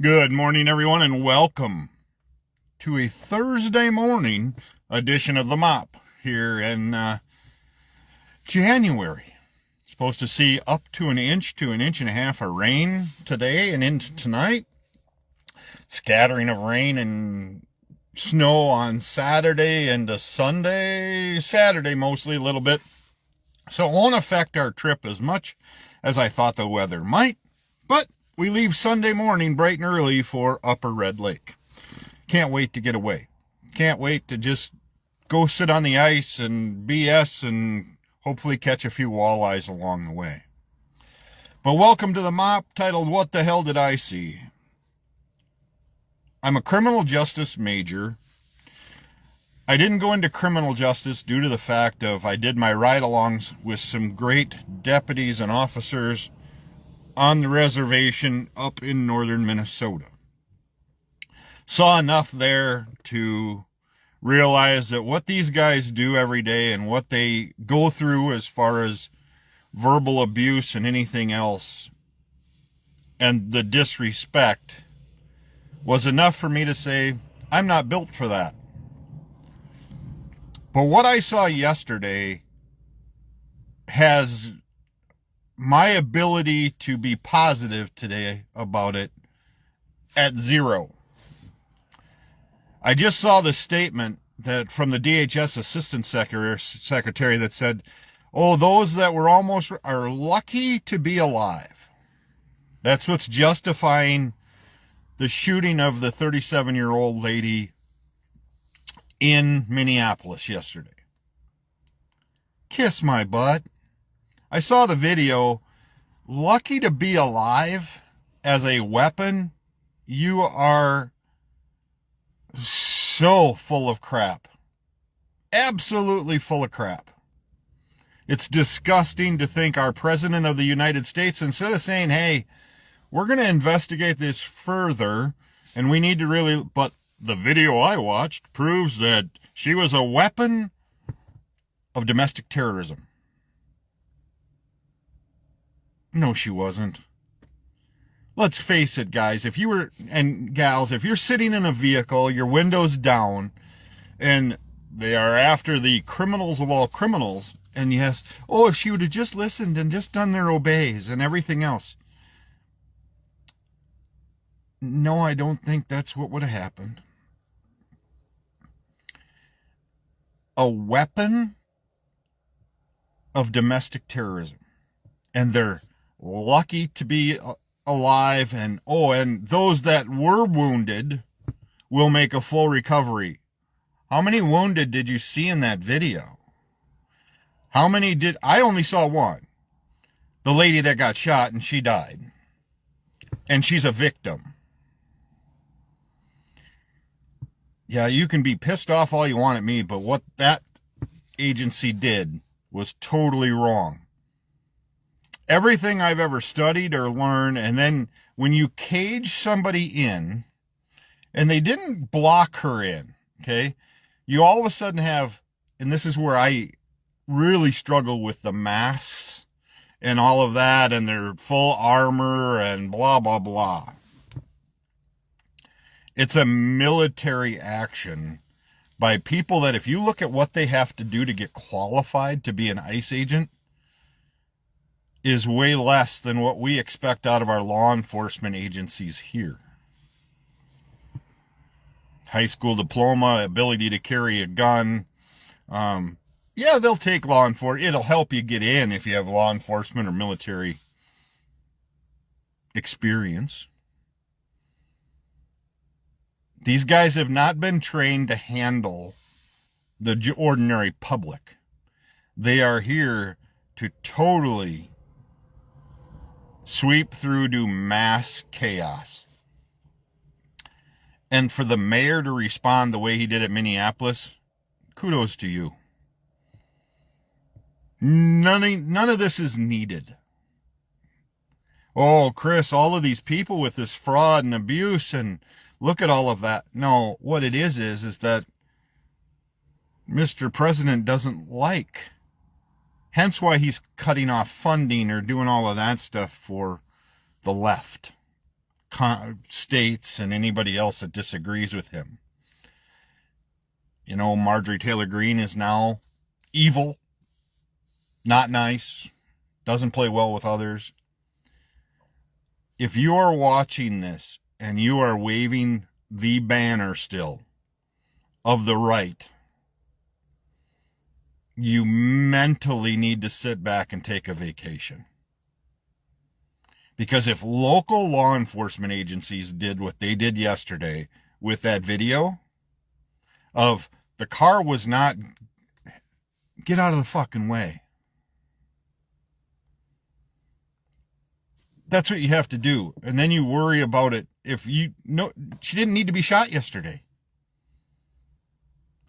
Good morning, everyone, and welcome to a Thursday morning edition of the Mop here in January. Supposed to see up to an inch and a half of rain today and into tonight. Scattering of rain and snow on Saturday into Sunday. Saturday mostly a little bit. So it won't affect our trip as much as I thought the weather might, but we leave Sunday morning bright and early for Upper Red Lake. Can't wait to get away. Can't wait to just go sit on the ice and BS and hopefully catch a few walleyes along the way. But welcome to the Mop, titled What the Hell Did I See? I'm a criminal justice major. I didn't go into criminal justice due to the fact of I did my ride-alongs with some great deputies and officers on the reservation up in northern Minnesota. Saw enough there to realize that what these guys do every day and what they go through as far as verbal abuse and anything else and the disrespect was enough for me to say, I'm not built for that. But what I saw yesterday has my ability to be positive today about it at zero. I just saw the statement that from the DHS Assistant Secretary that said, oh, those that were almost are lucky to be alive. That's what's justifying the shooting of the 37-year-old lady in Minneapolis yesterday. Kiss my butt. I saw the video. Lucky to be alive as a weapon. You are so full of crap. Absolutely full of crap. It's disgusting to think our President of the United States, instead of saying, hey, we're going to investigate this further, and we need to really, but the video I watched proves that she was a weapon of domestic terrorism. No, she wasn't. Let's face it, guys, if you were, and gals, if you're sitting in a vehicle, your window's down, and they are after the criminals of all criminals, and yes, oh, if she would have just listened and just done their obeys and everything else. No, I don't think that's what would have happened. A weapon of domestic terrorism. And they're lucky to be alive, and those that were wounded will make a full recovery. How many wounded did you see in that video? How many did, I only saw one. The lady that got shot and she died. And she's a victim. Yeah, you can be pissed off all you want at me, but what that agency did was totally wrong. Everything I've ever studied or learned, and then when you cage somebody in, and they didn't block her in, okay, you all of a sudden have, and this is where I really struggle with the masks and all of that, and their full armor and blah, blah, blah. It's a military action by people that if you look at what they have to do to get qualified to be an ICE agent, is way less than what we expect out of our law enforcement agencies here. High school diploma, ability to carry a gun. Yeah, they'll take law enforcement. It'll help you get in if you have law enforcement or military experience. These guys have not been trained to handle the ordinary public. They are here to totally sweep through to mass chaos. And for the mayor to respond the way he did at Minneapolis, kudos to you. None of this is needed. Oh, Chris, all of these people with this fraud and abuse, and look at all of that. No, what it is that Mr. President doesn't like. Hence why he's cutting off funding or doing all of that stuff for the left. states and anybody else that disagrees with him. You know, Marjorie Taylor Greene is now evil, not nice, doesn't play well with others. If you are watching this and you are waving the banner still of the right, you mentally need to sit back and take a vacation. Because if local law enforcement agencies did what they did yesterday with that video of the car was not, get out of the fucking way. That's what you have to do. And then you worry about it. If you know, she didn't need to be shot yesterday.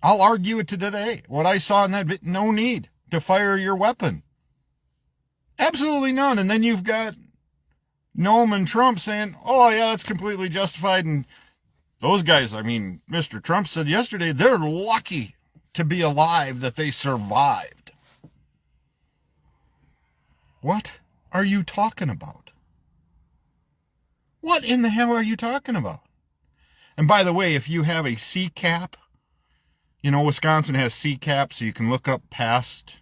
I'll argue it to today. What I saw in that video, no need to fire your weapon. Absolutely none. And then you've got Noam and Trump saying, oh yeah, that's completely justified. And those guys, I mean, Mr. Trump said yesterday, they're lucky to be alive that they survived. What are you talking about? What in the hell are you talking about? And by the way, if you have a CCAP, you know, Wisconsin has CCAP, so you can look up past.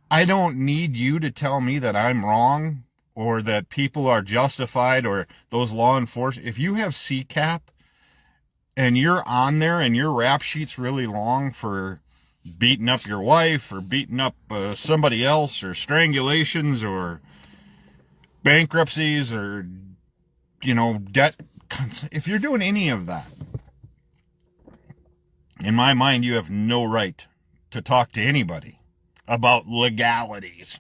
I don't need you to tell me that I'm wrong or that people are justified or those law enforcement. If you have CCAP and you're on there and your rap sheet's really long for beating up your wife or beating up somebody else or strangulations or bankruptcies or, you know, debt. If you're doing any of that, in my mind, you have no right to talk to anybody about legalities.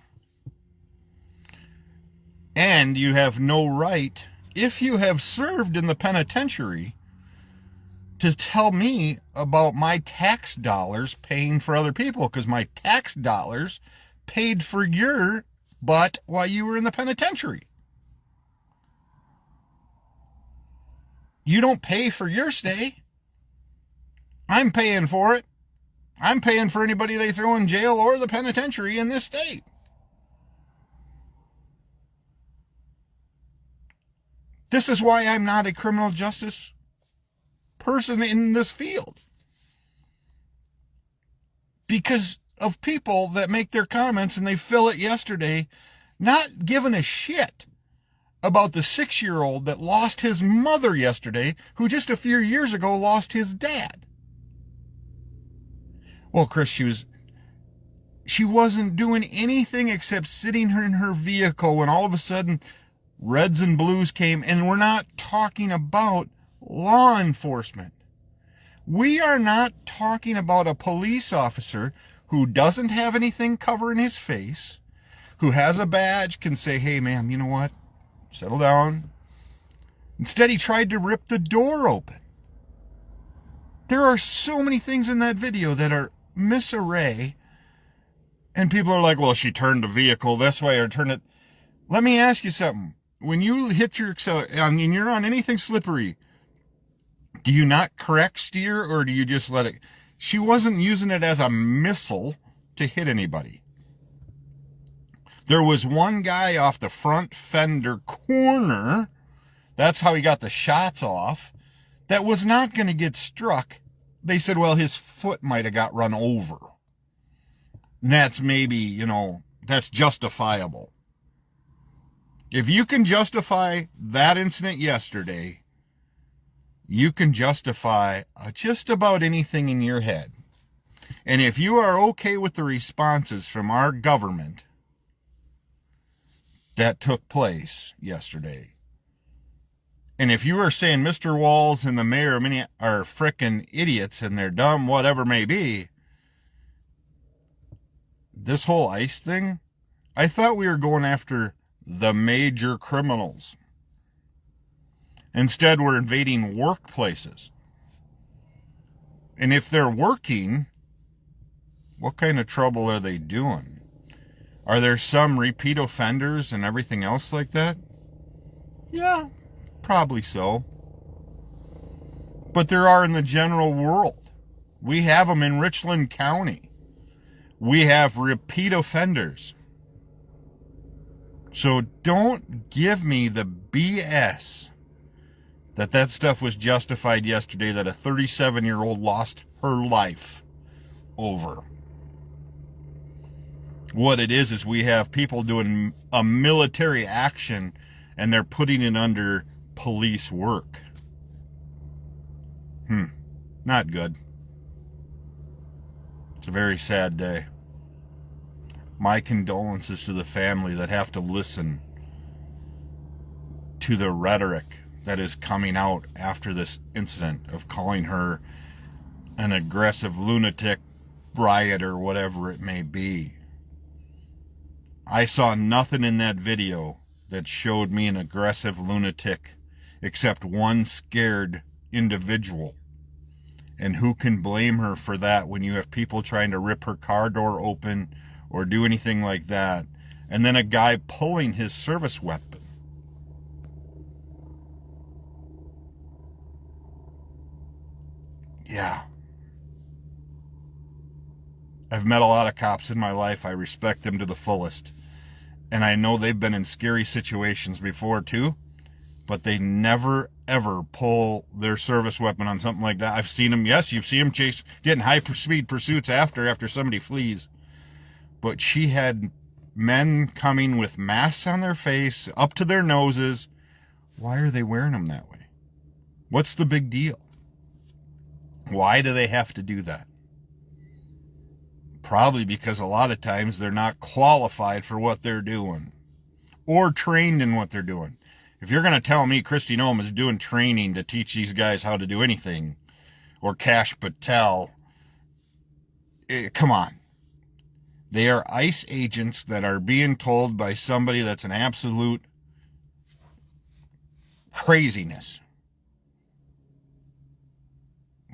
And you have no right, if you have served in the penitentiary, to tell me about my tax dollars paying for other people, because my tax dollars paid for your butt while you were in the penitentiary. You don't pay for your stay. I'm paying for it. I'm paying for anybody they throw in jail or the penitentiary in this state. This is why I'm not a criminal justice person in this field. Because of people that make their comments and they fill it yesterday, not giving a shit about the 6-year-old that lost his mother yesterday, who just a few years ago lost his dad. Well, Chris, she wasn't doing anything except sitting in her vehicle when all of a sudden reds and blues came, and we're not talking about law enforcement. We are not talking about a police officer who doesn't have anything covering his face, who has a badge, can say, hey, ma'am, you know what? Settle down. Instead, he tried to rip the door open. There are so many things in that video that are misarray, and people are like, well, she turned the vehicle this way or turned it. Let me ask you something. When you hit your accelerator and you're on anything slippery, do you not correct steer or do you just let it? She wasn't using it as a missile to hit anybody. There was one guy off the front fender corner, that's how he got the shots off, that was not going to get struck. They said, well, his foot might have got run over. And that's maybe, you know, that's justifiable. If you can justify that incident yesterday, you can justify just about anything in your head. And if you are okay with the responses from our government that took place yesterday, and if you are saying Mr. Walz and the mayor are frickin' idiots and they're dumb, whatever may be, this whole ICE thing, I thought we were going after the major criminals. Instead, we're invading workplaces. And if they're working, what kind of trouble are they doing? Are there some repeat offenders and everything else like that? Yeah, probably so. But there are in the general world. We have them in Richland County. We have repeat offenders. So don't give me the BS that stuff was justified yesterday, that a 37-year-old lost her life over. What it is we have people doing a military action and they're putting it under police work. Not good. It's a very sad day. My condolences to the family that have to listen to the rhetoric that is coming out after this incident of calling her an aggressive lunatic, riot, or whatever it may be. I saw nothing in that video that showed me an aggressive lunatic except one scared individual. And who can blame her for that when you have people trying to rip her car door open or do anything like that, and then a guy pulling his service weapon? Yeah. I've met a lot of cops in my life. I respect them to the fullest. And I know they've been in scary situations before too, but they never ever pull their service weapon on something like that. I've seen them. Yes, you've seen them getting high speed pursuits after somebody flees. But she had men coming with masks on their face, up to their noses. Why are they wearing them that way? What's the big deal? Why do they have to do that? Probably because a lot of times they're not qualified for what they're doing or trained in what they're doing. If you're going to tell me Kristi Noem is doing training to teach these guys how to do anything, or Kash Patel, come on. They are ICE agents that are being told by somebody that's an absolute craziness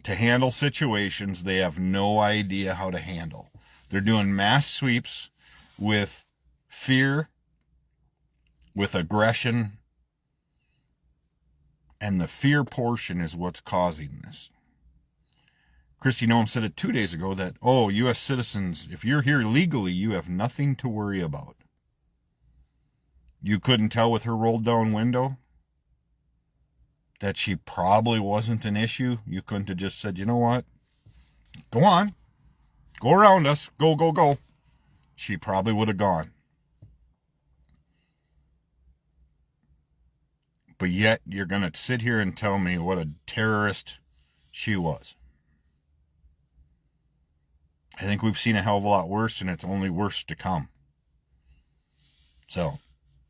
to handle situations they have no idea how to handle. They're doing mass sweeps with fear, with aggression, and the fear portion is what's causing this. Kristi Noem said it 2 days ago that, U.S. citizens, if you're here legally, you have nothing to worry about. You couldn't tell with her rolled down window that she probably wasn't an issue. You couldn't have just said, you know what? Go on. Go around us. Go, go, go. She probably would have gone. But yet you're going to sit here and tell me what a terrorist she was. I think we've seen a hell of a lot worse, and it's only worse to come. So,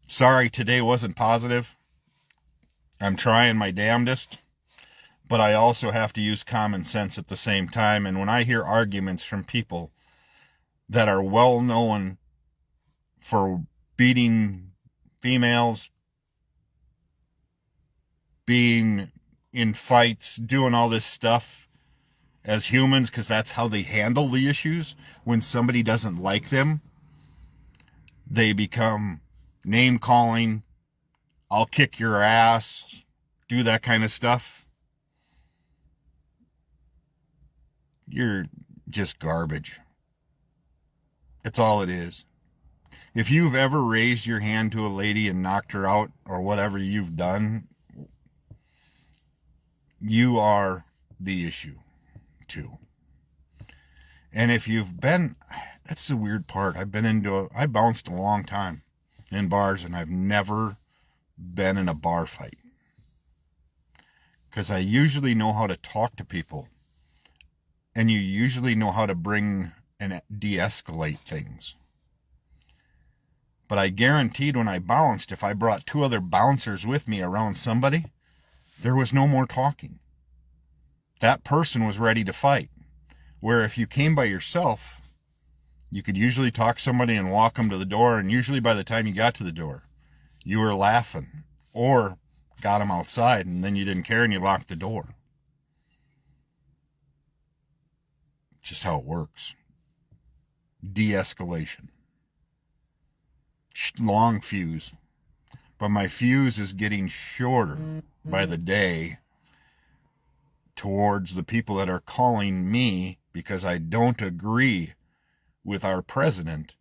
sorry today wasn't positive. I'm trying my damnedest, but I also have to use common sense at the same time. And when I hear arguments from people that are well known for beating females, being in fights, doing all this stuff as humans, because that's how they handle the issues. When somebody doesn't like them, they become name calling, I'll kick your ass, do that kind of stuff. You're just garbage. It's all it is. If you've ever raised your hand to a lady and knocked her out, or whatever you've done, you are the issue too. And if you've been, that's the weird part. I bounced a long time in bars, and I've never been in a bar fight, because I usually know how to talk to people, and you usually know how to bring and de-escalate things. But I guaranteed when I bounced, if I brought 2 other bouncers with me around somebody, there was no more talking. That person was ready to fight. Where if you came by yourself, you could usually talk somebody and walk them to the door, and usually by the time you got to the door, you were laughing or got them outside, and then you didn't care and you locked the door. Just how it works. De-escalation. Long fuse. But my fuse is getting shorter by the day towards the people that are calling me because I don't agree with our president.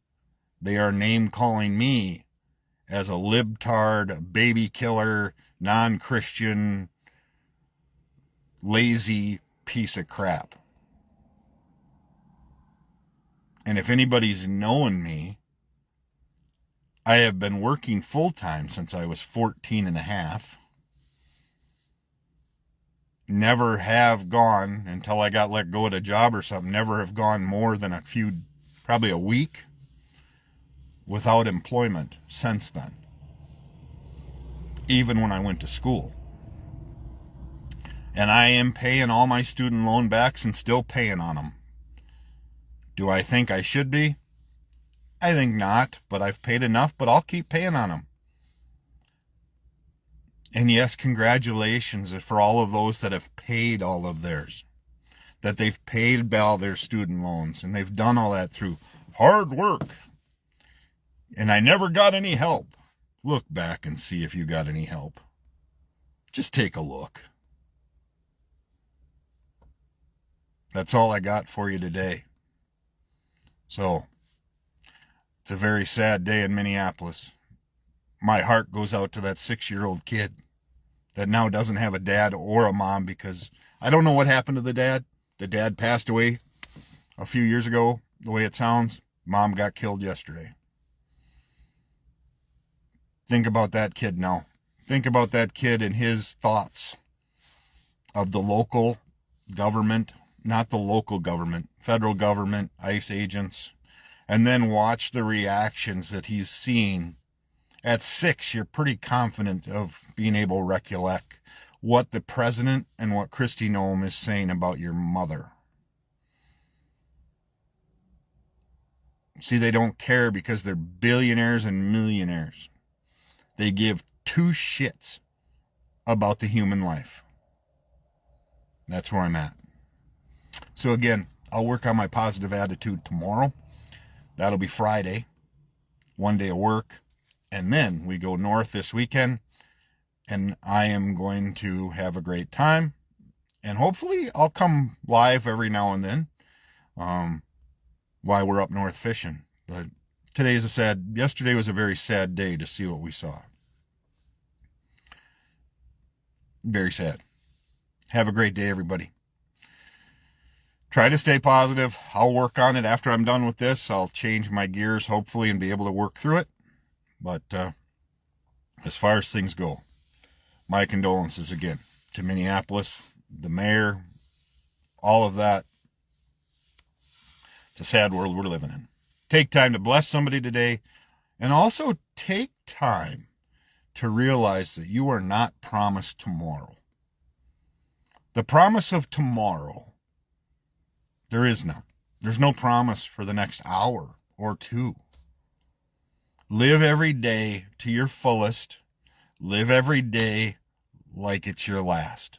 They are name calling me as a libtard, a baby killer, non-Christian, lazy piece of crap. And if anybody's known me, I have been working full-time since I was 14 and a half. Never have gone, until I got let go at a job or something, never have gone more than probably a week without employment since then. Even when I went to school. And I am paying all my student loan backs and still paying on them. Do I think I should be? I think not, but I've paid enough, but I'll keep paying on them. And yes, congratulations for all of those that have paid all of theirs. That they've paid all their student loans, and they've done all that through hard work. And I never got any help. Look back and see if you got any help. Just take a look. That's all I got for you today. So, it's a very sad day in Minneapolis. My heart goes out to that 6-year-old kid that now doesn't have a dad or a mom, because I don't know what happened to the dad. The dad passed away a few years ago, the way it sounds. Mom got killed yesterday. Think about that kid now. Think about that kid and his thoughts of the local government, not the local government, federal government, ICE agents, and then watch the reactions that he's seeing. At 6, you're pretty confident of being able to recollect what the president and what Kristi Noem is saying about your mother. See, they don't care because they're billionaires and millionaires. They give 2 shits about the human life. That's where I'm at. So again, I'll work on my positive attitude tomorrow. That'll be Friday. 1 day of work. And then we go north this weekend. And I am going to have a great time. And hopefully I'll come live every now and then while we're up north fishing. But yesterday was a very sad day to see what we saw. Very sad. Have a great day, everybody. Try to stay positive. I'll work on it after I'm done with this. I'll change my gears, hopefully, and be able to work through it. But as far as things go, my condolences again to Minneapolis, the mayor, all of that. It's a sad world we're living in. Take time to bless somebody today, and also take time to realize that you are not promised tomorrow. The promise of tomorrow, there is none. There's no promise for the next hour or 2. Live every day to your fullest. Live every day like it's your last.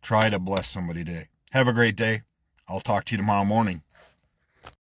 Try to bless somebody today. Have a great day. I'll talk to you tomorrow morning.